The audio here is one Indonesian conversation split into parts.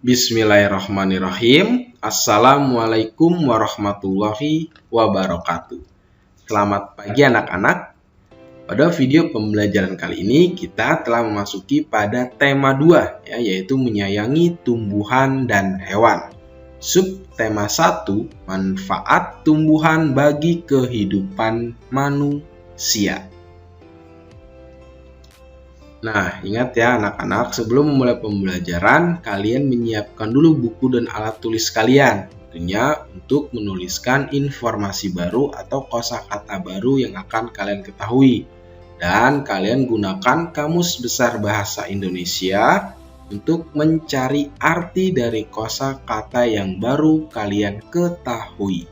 Bismillahirrahmanirrahim. Assalamualaikum warahmatullahi wabarakatuh. Selamat pagi anak-anak. Pada video pembelajaran kali ini kita telah memasuki pada tema 2 yaitu menyayangi tumbuhan dan hewan. Subtema 1, manfaat tumbuhan bagi kehidupan manusia. Nah, ingat ya anak-anak, sebelum memulai pembelajaran, kalian menyiapkan dulu buku dan alat tulis kalian. Tentunya untuk menuliskan informasi baru atau kosakata baru yang akan kalian ketahui. Dan kalian gunakan Kamus Besar Bahasa Indonesia untuk mencari arti dari kosakata yang baru kalian ketahui.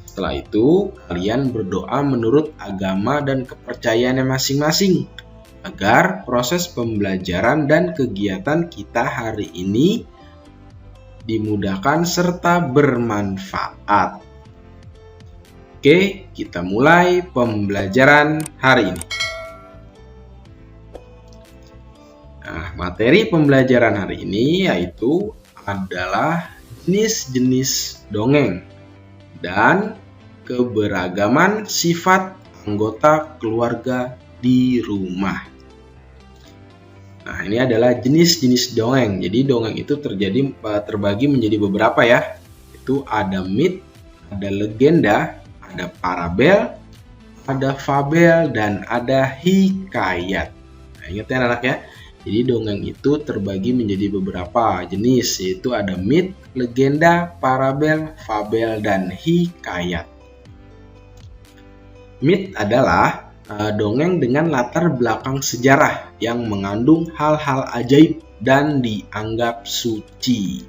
Setelah itu, kalian berdoa menurut agama dan kepercayaannya masing-masing, agar proses pembelajaran dan kegiatan kita hari ini dimudahkan serta bermanfaat. Oke, kita mulai pembelajaran hari ini. Nah, materi pembelajaran hari ini yaitu adalah jenis-jenis dongeng dan keberagaman sifat anggota keluarga di rumah. Nah, ini adalah jenis-jenis dongeng. Jadi dongeng itu terbagi menjadi beberapa ya. Itu ada mit, ada legenda, ada parabel, ada fabel, dan ada hikayat. Nah, ingat ya anak ya. Jadi dongeng itu terbagi menjadi beberapa jenis, yaitu ada mit, legenda, parabel, fabel, dan hikayat. Mit adalah dongeng dengan latar belakang sejarah yang mengandung hal-hal ajaib dan dianggap suci.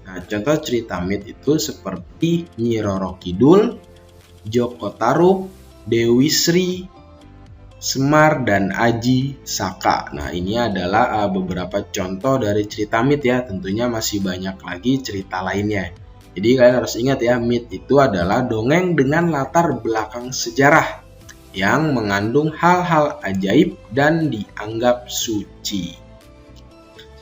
Nah, contoh cerita mit itu seperti Nyi Roro Kidul, Joko Tarub, Dewi Sri, Semar, dan Aji Saka. Nah, ini adalah beberapa contoh dari cerita mit ya. Tentunya masih banyak lagi cerita lainnya. Jadi kalian harus ingat ya, mit itu adalah dongeng dengan latar belakang sejarah yang mengandung hal-hal ajaib dan dianggap suci.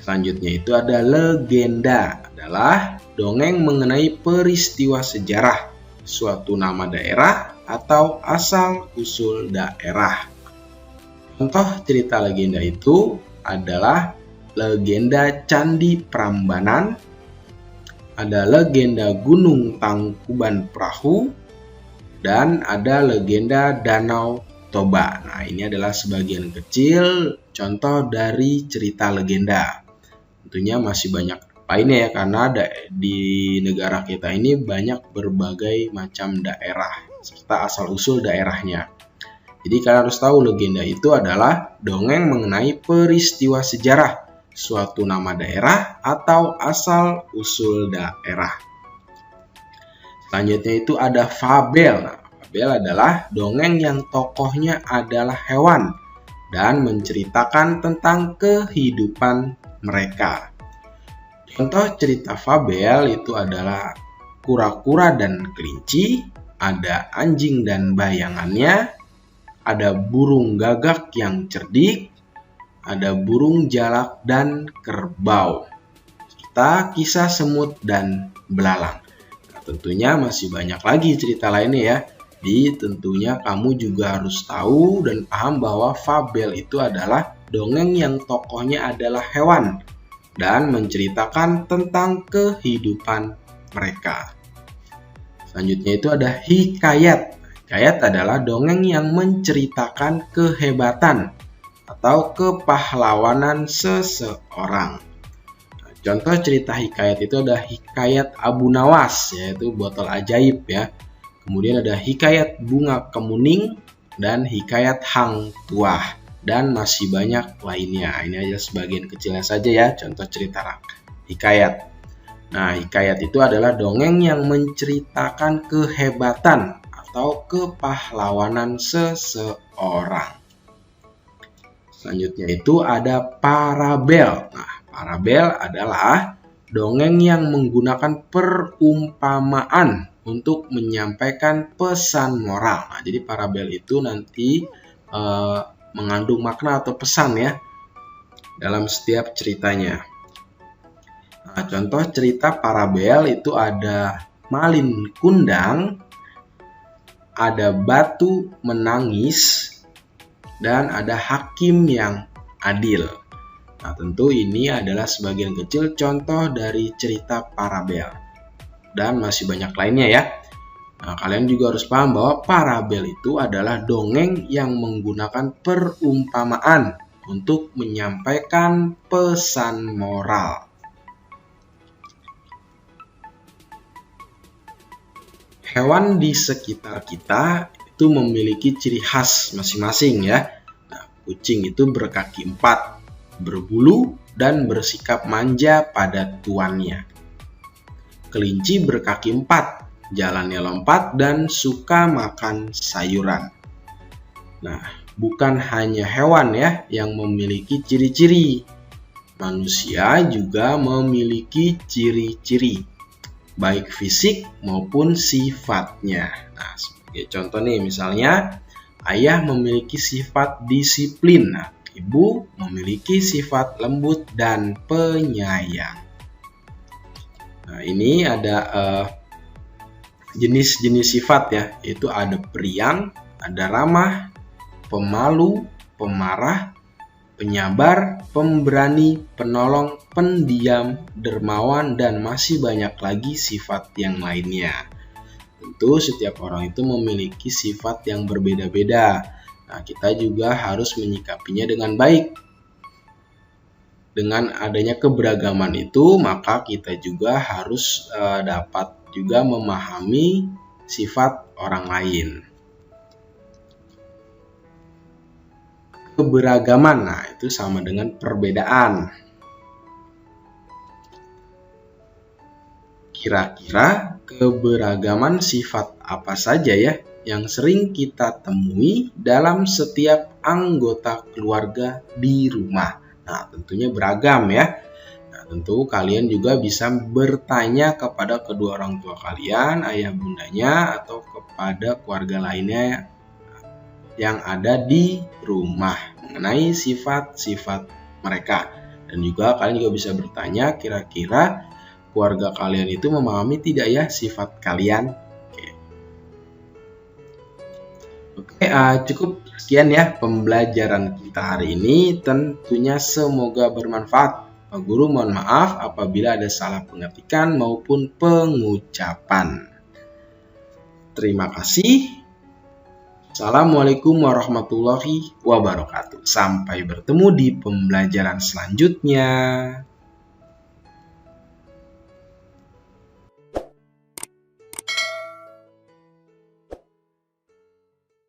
Selanjutnya itu ada legenda, adalah dongeng mengenai peristiwa sejarah, suatu nama daerah atau asal-usul daerah. Contoh cerita legenda itu adalah legenda Candi Prambanan, ada legenda Gunung Tangkuban Perahu, dan ada legenda Danau Toba. Nah, ini adalah sebagian kecil contoh dari cerita legenda. Tentunya masih banyak lainnya ya, karena di negara kita ini banyak berbagai macam daerah serta asal-usul daerahnya. Jadi kalian harus tahu legenda itu adalah dongeng mengenai peristiwa sejarah, suatu nama daerah atau asal-usul daerah. Selanjutnya itu ada fabel. Nah, fabel adalah dongeng yang tokohnya adalah hewan dan menceritakan tentang kehidupan mereka. Contoh cerita fabel itu adalah kura-kura dan kelinci, ada anjing dan bayangannya, ada burung gagak yang cerdik, ada burung jalak dan kerbau, serta kisah semut dan belalang. Tentunya masih banyak lagi cerita lainnya ya. Jadi tentunya kamu juga harus tahu dan paham bahwa fabel itu adalah dongeng yang tokohnya adalah hewan dan menceritakan tentang kehidupan mereka. Selanjutnya itu ada hikayat. Hikayat adalah dongeng yang menceritakan kehebatan atau kepahlawanan seseorang. Contoh cerita hikayat itu ada hikayat Abu Nawas, yaitu botol ajaib ya. Kemudian ada hikayat Bunga Kemuning dan hikayat Hang Tuah, dan masih banyak lainnya. Ini aja sebagian kecilnya saja ya, contoh cerita hikayat. Nah, hikayat itu adalah dongeng yang menceritakan kehebatan atau kepahlawanan seseorang. Selanjutnya itu ada parabel. Nah, parabel adalah dongeng yang menggunakan perumpamaan untuk menyampaikan pesan moral. Nah, jadi parabel itu nanti mengandung makna atau pesan ya dalam setiap ceritanya. Nah, contoh cerita parabel itu ada Malin Kundang, ada Batu Menangis, dan ada Hakim yang Adil. Nah, tentu ini adalah sebagian kecil contoh dari cerita parabel. Dan masih banyak lainnya ya. Nah, kalian juga harus paham bahwa parabel itu adalah dongeng yang menggunakan perumpamaan untuk menyampaikan pesan moral. Hewan di sekitar kita itu memiliki ciri khas masing-masing ya. Nah, kucing itu berkaki 4, berbulu dan bersikap manja pada tuannya. Kelinci berkaki 4, jalannya lompat dan suka makan sayuran. Nah, bukan hanya hewan ya yang memiliki ciri-ciri. Manusia juga memiliki ciri-ciri baik fisik maupun sifatnya. Nah, sebagai contoh nih, misalnya ayah memiliki sifat disiplin. Nah, ibu memiliki sifat lembut dan penyayang. Nah, ini ada jenis-jenis sifat ya, yaitu ada periang, ada ramah, pemalu, pemarah, penyabar, pemberani, penolong, pendiam, dermawan, dan masih banyak lagi sifat yang lainnya. Tentu setiap orang itu memiliki sifat yang berbeda-beda. Nah, kita juga harus menyikapinya dengan baik. Dengan adanya keberagaman itu, maka kita juga harus dapat juga memahami sifat orang lain. Keberagaman, nah itu sama dengan perbedaan. Kira-kira keberagaman sifat apa saja ya yang sering kita temui dalam setiap anggota keluarga di rumah? Nah, tentunya beragam ya. Nah, tentu kalian juga bisa bertanya kepada kedua orang tua kalian, ayah bundanya, atau kepada keluarga lainnya yang ada di rumah mengenai sifat-sifat mereka. Dan juga kalian juga bisa bertanya, kira-kira keluarga kalian itu memahami tidak ya sifat kalian? Oke, cukup sekian ya pembelajaran kita hari ini. Tentunya semoga bermanfaat. Pak Guru mohon maaf apabila ada salah pengertian maupun pengucapan. Terima kasih. Assalamualaikum warahmatullahi wabarakatuh. Sampai bertemu di pembelajaran selanjutnya.